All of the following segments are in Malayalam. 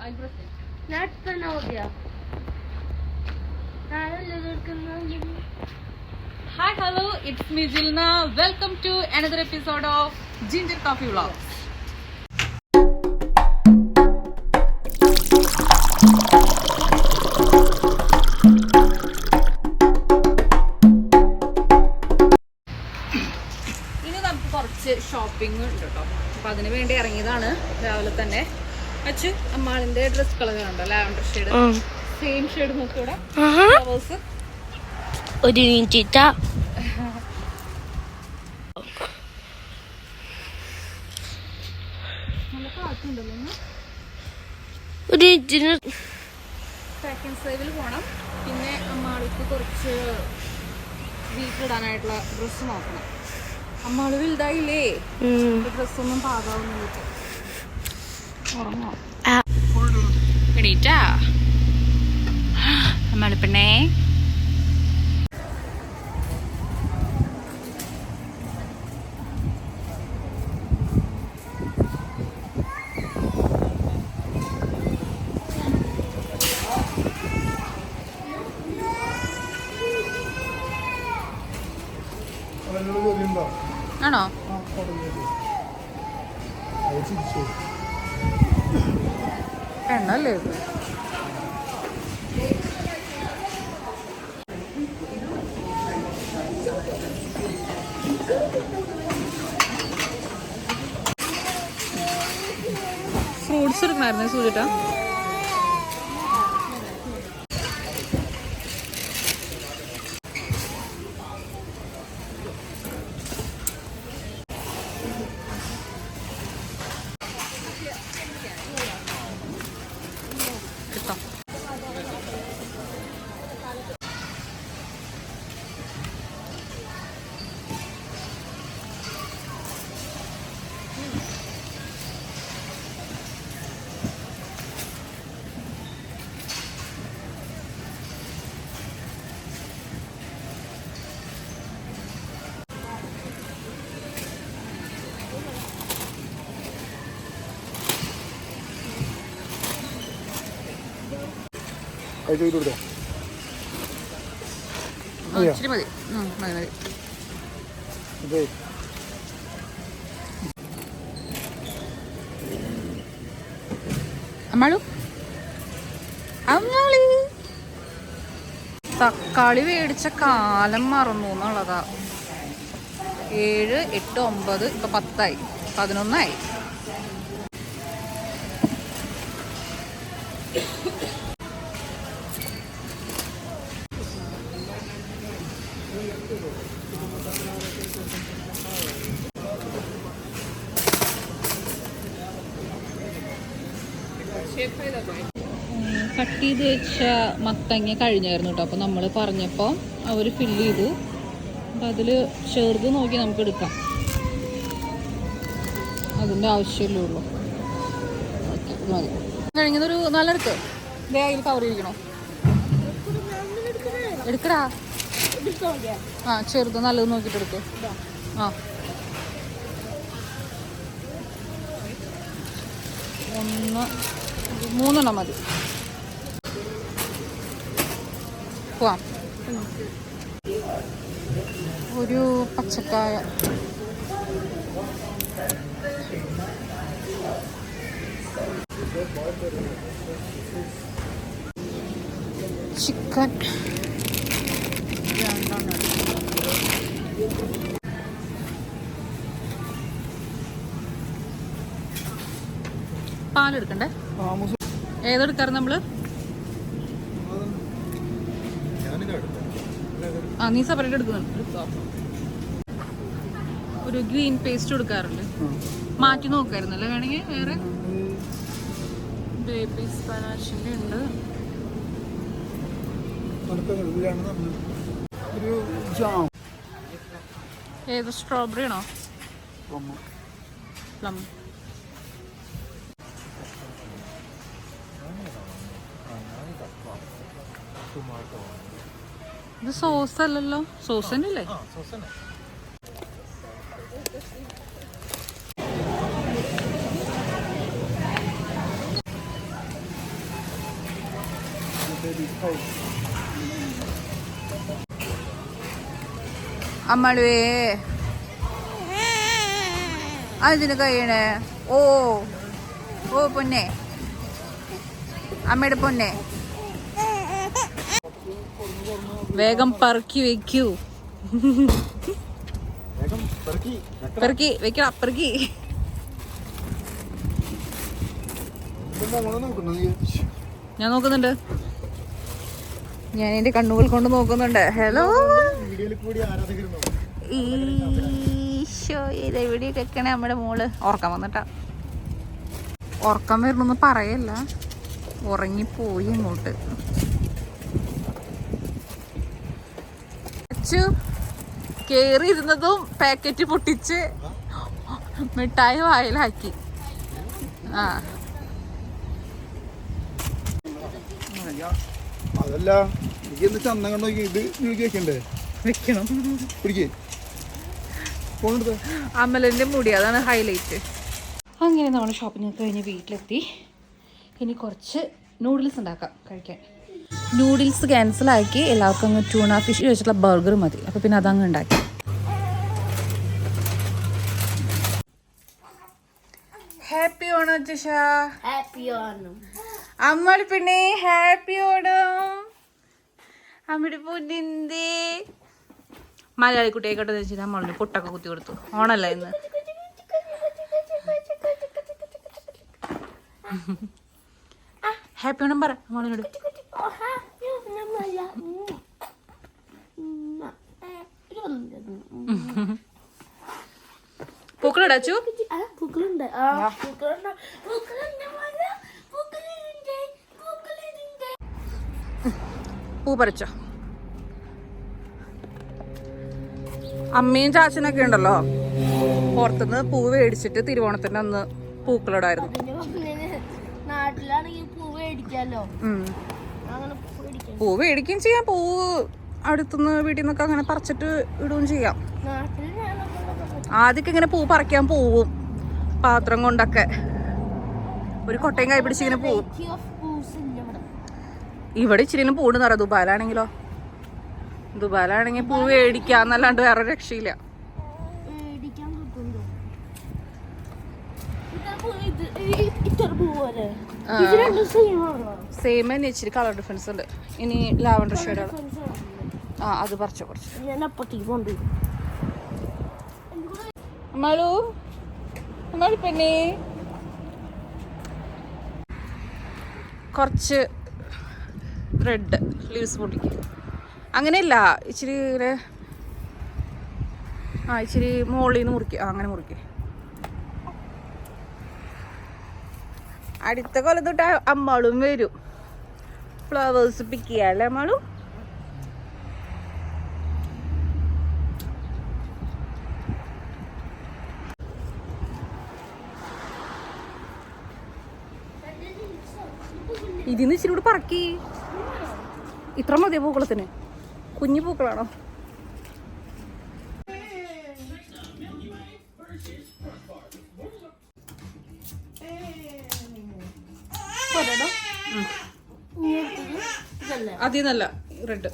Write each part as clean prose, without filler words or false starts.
Hi, hello, it's me Jilna. Welcome to another episode of Ginger Coffee Vlogs. ഇനി നമുക്ക് കുറച്ച് ഷോപ്പിംഗ് ഉണ്ട് കേട്ടോ. അപ്പം അതിന് വേണ്ടി ഇറങ്ങിയതാണ് രാവിലെ തന്നെ. വെച്ച് അമ്മാളിന്റെ ഡ്രസ് കളർ കണ്ടോ, ലാവൻഡർ ഷെയ്ഡ്, സെയിം ഷെയ്ഡ് നോക്കിവിടെ ഫ്ലവേഴ്സ്. ഒരു മിനിറ്റ് നല്ല കാറ്റുണ്ടല്ലോ. ഒരു സെക്കൻഡ് സൈഡിൽ പോകണം. പിന്നെ അമ്മാൾക്ക് കുറച്ച് വീട്ടിലിടാനായിട്ടുള്ള ഡ്രസ്സ് നോക്കണം. അമ്മാള് വലുതായില്ലേ, ഡ്രസ്സൊന്നും പാകാവുന്നില്ല. ഉറങ്ങോ എണീറ്റാ അമ്മാളിപ്പെണ്ണേ? ആണോ? എണ്ണല്ലേ ഇത്? ഫ്രൂട്ട്സ് എടുക്കണമായിരുന്നു സൂചിട്ടാ. ഇച്ചിരി മതി, മതി മതി. അമ്മാളു അമ്മാളി തക്കാളി മേടിച്ച കാലം മറന്നു എന്നുള്ളതാ. 7, 8, 9 ഇപ്പൊ 10ആയി, 11ആയി. കട്ട് ചെയ്ത് വെച്ച മത്തങ്ങ കഴിഞ്ഞായിരുന്നു കേട്ടോ. അപ്പോൾ നമ്മൾ പറഞ്ഞപ്പോൾ അവർ ഫില്ല് ചെയ്തു. അപ്പം അതിൽ ചെറുത് നോക്കി നമുക്ക് എടുക്കാം, അതിൻ്റെ ആവശ്യമല്ലേ ഉള്ളൂ. ഓക്കെ, ഇത് മതി. കഴിഞ്ഞതൊരു നല്ലെടുത്ത് ഇതേ അതിൽ കവർ ചെയ്യിക്കണോ? എടുക്കടാ. ആ ചെറുത് നല്ലത് നോക്കിയിട്ട് എടുക്ക്. ആ 3 മതി. പോവാം. ഒരു പച്ചക്കായ, ചിക്കൻ, പാലെടുക്കണ്ടേ? ഏതെടുക്കാറ് നമ്മള്? ആ നീ സെപ്പറേറ്റ് എടുക്കുന്നുണ്ട്. ഒരു ഗ്രീൻ പേസ്റ്റ് കൊടുക്കാറുണ്ട്, മാറ്റി നോക്കായിരുന്നല്ലേ വേണമെങ്കിൽ. വേറെ ബേബി സ്പാനാച്ചിൻ്റെ ഉണ്ട്. ഏത് സ്ട്രോബെറി ആണോ? പ്ലം. ഇത് സോസ് അല്ലല്ലോ, സോസ് തന്നെ അല്ലേ? അമ്മളുവേ അതിന് കഴിയണേ. ഓ ഓ പൊന്നെ, അമ്മയുടെ പൊന്നെ, വേഗം പറക്കി വെക്കൂ. പെറുക്കി വെക്കണം, പെറുക്കി. ഞാൻ നോക്കുന്നുണ്ട്, ഞാൻ എന്റെ കണ്ണുകൾ കൊണ്ട് നോക്കുന്നുണ്ട്. ഹലോ ഈശോ, ഇതെവിടെ വെക്കണേ നമ്മുടെ മോള്? ഉറക്കം വന്നിട്ടാ, ഉറക്കം വരണമെന്ന് പറയല്ല, ഉറങ്ങിപ്പോയി അങ്ങോട്ട്. അച്ചു കേറിയിരുന്നതും പാക്കറ്റ് പൊട്ടിച്ച് മിഠായി വായിലാക്കി. ആ അതല്ല, ചന്തം കണ്ടോ ഇത് വെക്കണ്ടേ? വെക്കണം. പിടിക്കേ അമലിന്റെ മുടി, അതാണ് ഹൈലൈറ്റ്. അങ്ങനെ നമ്മൾ ഷോപ്പിംഗ് കഴിഞ്ഞ് വീട്ടിലെത്തി. ഇനി കുറച്ച് നൂഡിൽസ് ഉണ്ടാക്കാം കഴിക്കാൻ. നൂഡിൽസ് ക്യാൻസലാക്കി എല്ലാവർക്കും അങ്ങ് ട്യൂണ ഫിഷ് വെച്ചിട്ടുള്ള ബർഗർ മതി. അപ്പോൾ പിന്നെ അതങ്ങ് ഉണ്ടാക്കി. ഹാപ്പി ഓണം ജിഷ. ഹാപ്പി ഓണം. അമ്മ പിന്നെ ഹാപ്പി ഓണം. അമ്മയുടെ പൊന്നിന്തേ മലയാളി കുട്ടിയായിക്കോട്ടെ വെച്ചാൽ നമ്മളിന് പൊട്ടൊക്കെ കുത്തി കൊടുത്തു. ഓണല്ല ഇന്ന്. ഹാപ്പി ഓണം പറ മോളിനോട്. പൂക്കളിടാച്ചു. പൂ പറിച്ചോ. അമ്മയും ചാച്ചനൊക്കെ ഉണ്ടല്ലോ, പുറത്തുനിന്ന് പൂ മേടിച്ചിട്ട് തിരുവോണത്തിന്റെ അന്ന് പൂക്കളിടായിരുന്നു. പൂ മേടിക്കുകയും ചെയ്യാം, പൂ അടുത്തുനിന്ന് വീട്ടിൽ നിന്നൊക്കെ അങ്ങനെ പറിച്ചിട്ട് ഇടുകയും ചെയ്യാം. ആദ്യമൊക്കെ ഇങ്ങനെ പൂ പറിക്കാൻ പോവും, പാത്രം കൊണ്ടൊക്കെ ഒരു കൊട്ടയും കൈ പിടിച്ച് ഇങ്ങനെ പോവും. ഇവിടെ ഇച്ചിരി പൂണ്ട് നിറ. ദുബായിലാണെങ്കിലോ, ദുബായിലാണെങ്കിൽ പൂ മേടിക്കാന്നല്ലാണ്ട് വേറെ രക്ഷയില്ല. സെയിം തന്നെ, ഇച്ചിരി കളർ ഡിഫറൻസ് ഉണ്ട്. ഇനി ലാവൻഡർ ഷെയ്ഡാണ്. ആ അത് പറിച്ചോ കുറച്ച്. അമ്മാളു അമ്മാളു പെണ്ണേ, കുറച്ച് റെഡ് ലീവ്സ് പൊട്ടിക്ക്. അങ്ങനെയല്ല, ഇച്ചിരി ഇങ്ങനെ ഇച്ചിരി മുകളിൽ നിന്ന് മുറിക്കുക. അങ്ങനെ മുറിക്കുക. അടുത്ത കൊല്ലം തൊട്ട് അമ്മാളും വരും ഫ്ലവേഴ്സ് പിക്ക് ചെയ്യാം അല്ലേ അമ്മാളു? ഇതിന്ന് ഇച്ചിരി കൂടെ പറക്കി. ഇത്ര മതിയോ പൂക്കളത്തിന്? കുഞ്ഞു പൂക്കളാണോ? അതിന്നല്ല, റെഡ്.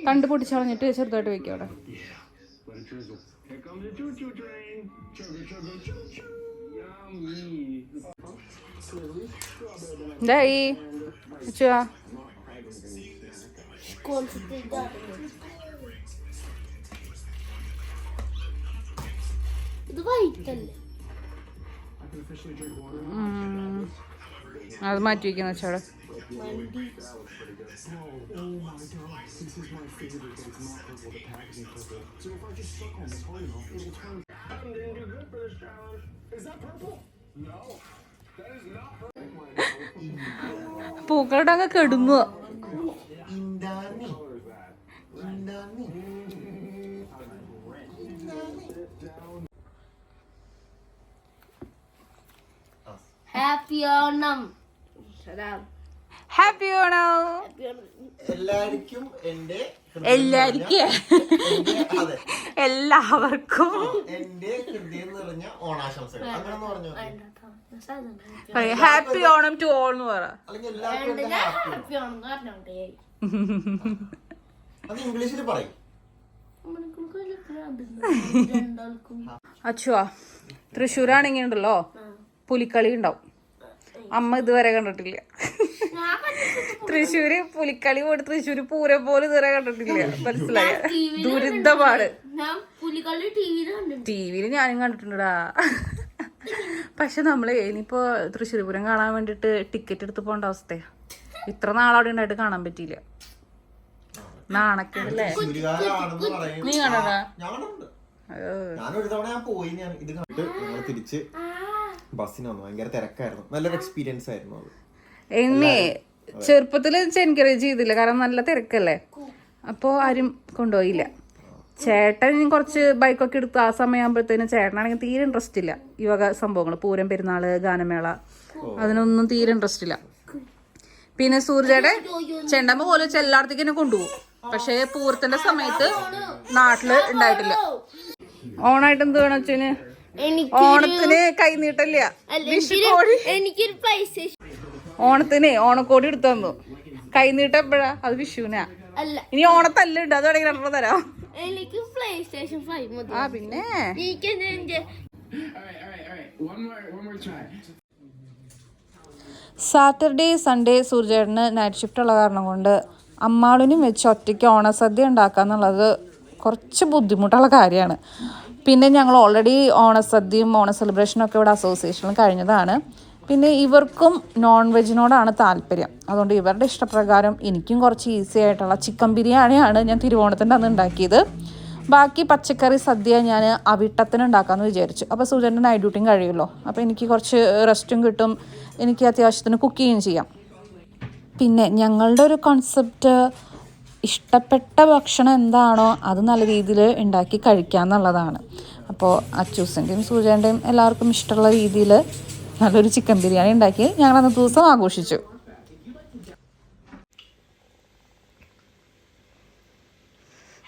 കണ്ടു പൊട്ടിച്ച് കളഞ്ഞിട്ട് ചെറുതായിട്ട് വെക്കാം അവിടെ. എന്തായി അത് മാറ്റി വയ്ക്കുന്ന വെച്ചാടെ. പൂക്കളുടെ അങ്ങ് കെടുങ്ങുക. Happy Onam. ഹാപ്പി ഓണം. എല്ലാവർക്കും എന്റെ എല്ലാവർക്കും എന്റെ ഹൃദയം നിറഞ്ഞ ഓണാശംസകൾ അങ്ങനെ പറഞ്ഞു. ഹാപ്പി ഓണം ടു ഓൾ എന്ന് പറ. അല്ലെങ്കിൽ എല്ലാവർക്കും എന്റെ happy Happy Onam. അത് ഇംഗ്ലീഷിൽ പറയും. അച്ചുവാ തൃശ്ശൂരാണെങ്കിൽ ഉണ്ടല്ലോ പുലിക്കളി ഉണ്ടാവും. അമ്മ ഇതുവരെ കണ്ടിട്ടില്ല. തൃശ്ശൂര് പുലിക്കളി പോയിട്ട് തൃശ്ശൂര് പൂരം പോലും ഇതുവരെ കണ്ടിട്ടില്ല. മനസ്സിലായ ദുരിതമാണ്. ടിവിയില് ഞാനും കണ്ടിട്ടുണ്ടാ. പക്ഷെ നമ്മള് ഇനിയിപ്പോ തൃശ്ശൂർ പൂരം കാണാൻ വേണ്ടിട്ട് ടിക്കറ്റ് എടുത്ത് പോകേണ്ട അവസ്ഥയാ. ഇത്ര നാളവിടെ ഉണ്ടായിട്ട് കാണാൻ പറ്റിയില്ല. നാണക്കേടല്ലേ. നീ കണ്ടടാ? ഞാനൊരു തവണ ഞാൻ പോയി. ഞാൻ ഇത് കണ്ടിട്ട് ഞങ്ങൾ തിരിച്ച് ബസ്സിന് വന്നു. ഭയങ്കര തിരക്കായിരുന്നു. നല്ലൊരു എക്സ്പീരിയൻസ് ആയിരുന്നു അത്. എന്നെ ചെറുപ്പത്തിൽ എൻകറേജ് ചെയ്തില്ല, കാരണം നല്ല തിരക്കല്ലേ. അപ്പോൾ ആരും കൊണ്ടുപോയില്ല. ചേട്ടൻ കുറച്ച് ബൈക്കൊക്കെ എടുത്ത് ആ സമയമാകുമ്പോഴത്തേനും ചേട്ടനാണെങ്കിൽ തീരെ ഇൻട്രസ്റ്റ് ഇല്ല ഈ വക സംഭവങ്ങൾ. പൂരം, പെരുന്നാള്, ഗാനമേള, അതിനൊന്നും തീരെ ഇൻട്രസ്റ്റ് ഇല്ല. പിന്നെ സൂര്യയുടെ ചെണ്ടമ്മ പോലെ എല്ലായിടത്തേക്ക് എന്നെ കൊണ്ടുപോകും. പക്ഷെ പൂരത്തിന്റെ സമയത്ത് നാട്ടില് ഉണ്ടായിട്ടില്ല. ഓണായിട്ട് എന്ത് വേണം വെച്ചാല് ഓണത്തിന് കൈനീട്ടല്ല, വിഷുക്കോടി. എനിക്കൊരു PlayStation. ഓണത്തിന് ഓണക്കോടി എടുത്തു തന്നു. കൈനീട്ടം എപ്പോഴാ? അത് വിഷുവിനാ. അല്ല, ഇനി ഓണത്തല്ലുണ്ട്, അത് വേണമെങ്കിൽ 2 തരാം. എനിക്ക് PlayStation 5 മതി. ആ പിന്നെ സാറ്റർഡേ സൺഡേ സൂര്യേട്ടന് നൈറ്റ് ഷിഫ്റ്റ് ഉള്ള കാരണം കൊണ്ട് അമ്മാളിനും വെച്ച് ഒറ്റയ്ക്ക് ഓണസദ്യ ഉണ്ടാക്കുക എന്നുള്ളത് കുറച്ച് ബുദ്ധിമുട്ടുള്ള കാര്യമാണ്. പിന്നെ ഞങ്ങൾ ഓൾറെഡി ഓണസദ്യയും ഓണ സെലിബ്രേഷനും ഒക്കെ ഇവിടെ അസോസിയേഷനിൽ കഴിഞ്ഞതാണ്. പിന്നെ ഇവർക്കും നോൺ വെജിനോടാണ് താല്പര്യം. അതുകൊണ്ട് ഇവരുടെ ഇഷ്ടപ്രകാരം എനിക്കും കുറച്ച് ഈസി ആയിട്ടുള്ള ചിക്കൻ ബിരിയാണിയാണ് ഞാൻ തിരുവോണത്തിൻ്റെ അന്ന് ഉണ്ടാക്കിയത്. ബാക്കി പച്ചക്കറി സദ്യ ഞാൻ അവിട്ടത്തിന് ഉണ്ടാക്കാമെന്ന് വിചാരിച്ചു. അപ്പോൾ സൂര്യൻ്റെ നൈറ്റ് ഡ്യൂട്ടിയും കഴിയുമല്ലോ. അപ്പോൾ എനിക്ക് കുറച്ച് റെസ്റ്റും കിട്ടും, എനിക്ക് അത്യാവശ്യത്തിന് കുക്ക് ചെയ്യുകയും ചെയ്യാം. പിന്നെ ഞങ്ങളുടെ ഒരു കോൺസെപ്റ്റ് ഇഷ്ടപ്പെട്ട ഭക്ഷണം എന്താണോ അത് നല്ല രീതിയിൽ ഉണ്ടാക്കി കഴിക്കുക എന്നുള്ളതാണ്. അപ്പോൾ അച്ചൂസിൻ്റെയും സൂര്യേൻ്റെയും എല്ലാവർക്കും ഇഷ്ടമുള്ള രീതിയിൽ നല്ലൊരു ചിക്കൻ ബിരിയാണി ഉണ്ടാക്കി ഞങ്ങൾ അന്നത്തെ ദിവസം ആഘോഷിച്ചു.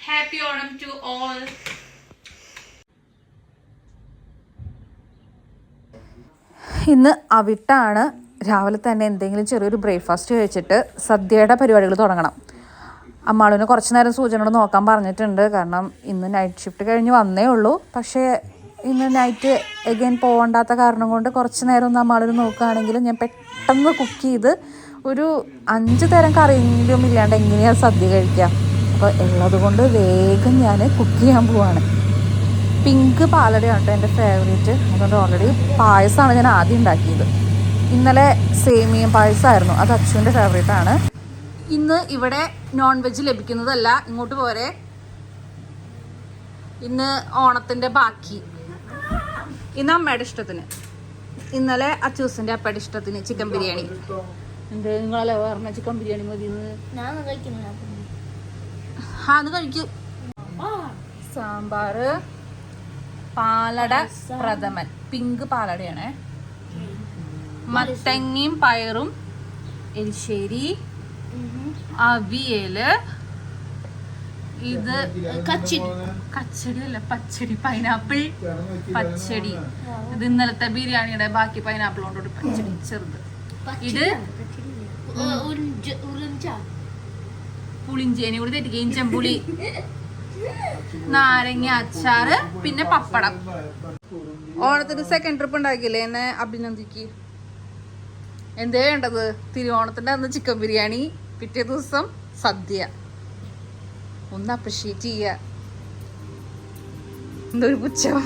Happy Onam to all. ഇന്ന് അവിട്ടാണ്. രാവിലെ തന്നെ എന്തെങ്കിലും ചെറിയൊരു ബ്രേക്ക്ഫാസ്റ്റ് കഴിച്ചിട്ട് സദ്യയുടെ പരിപാടികൾ തുടങ്ങണം. അമ്മാളുവിന് കുറച്ച് നേരം സൂചനയോട് നോക്കാൻ പറഞ്ഞിട്ടുണ്ട്. കാരണം ഇന്ന് നൈറ്റ് ഷിഫ്റ്റ് കഴിഞ്ഞ് വന്നേ ഉള്ളൂ. പക്ഷേ ഇന്ന് നൈറ്റ് എഗെയിൻ പോകണ്ടാത്ത കാരണം കൊണ്ട് കുറച്ച് നേരം ഒന്ന് അമ്മാളിന് നോക്കുകയാണെങ്കിൽ ഞാൻ പെട്ടെന്ന് കുക്ക് ചെയ്ത് ഒരു 5 തരം കറിയെങ്കിലും ഇല്ലാണ്ട് എങ്ങനെയാണ് സദ്യ കഴിക്കുക. അപ്പോൾ ഉള്ളത് കൊണ്ട് വേഗം ഞാൻ കുക്ക് ചെയ്യാൻ പോവാണ്. പിങ്ക് പാലടയാണ് കേട്ടോ എൻ്റെ ഫേവറേറ്റ്. അതുകൊണ്ട് ഓൾറെഡി പായസമാണ് ഞാൻ ആദ്യം ഉണ്ടാക്കിയത്. ഇന്നലെ സേമിയ പായസമായിരുന്നു, അത് അച്ചുവിൻ്റെ ഫേവറേറ്റാണ്. ഇന്ന് ഇവിടെ നോൺ വെജ് ലഭിക്കുന്നതല്ല, ഇങ്ങോട്ട് പോരെ. ഇന്ന് ഓണത്തിൻ്റെ ബാക്കി. ഇന്ന് അമ്മയുടെ ഇഷ്ടത്തിന്, ഇന്നലെ അച്ചൂസിൻ്റെ അപ്പയുടെ ഇഷ്ടത്തിന് ചിക്കൻ ബിരിയാണി. എന്ത് നിങ്ങളല്ലേ പറഞ്ഞ ചിക്കൻ ബിരിയാണി മതി? അത് കഴിക്കും. സാമ്പാർ, പാലട പ്രഥമൻ, പിങ്ക് പാലടയാണേ. മത്തങ്ങയും പയറും, എരിശ്ശേരി, അവിയല്, ഇത് കച്ചടി അല്ല പച്ചടി, പൈനാപ്പിൾ പച്ചടി. ഇത് ഇന്നലത്തെ ബിരിയാണിയുടെ ബാക്കി പൈനാപ്പിൾ കൊണ്ടോട്ട് പച്ചടി ചെറുത്. ഇത് പുളിഞ്ചേനി കൂടി തെറ്റിക്കുക, ഇഞ്ചമ്പുളി, നാരങ്ങ അച്ചാറ്, പിന്നെ പപ്പടം. ഓണത്തിന് സെക്കൻഡ് ട്രിപ്പ് ഉണ്ടാക്കിയില്ലേ, എന്നെ അഭിനന്ദിക്ക്. എന്തേ വേണ്ടത്? തിരുവോണത്തിന്റെ അന്ന് ചിക്കൻ ബിരിയാണി, പിറ്റേ ദിവസം സദ്യ. ഒന്ന് അപ്രിഷ്യേറ്റ് ചെയ്യുക. എന്തൊരു പുച്ഛം.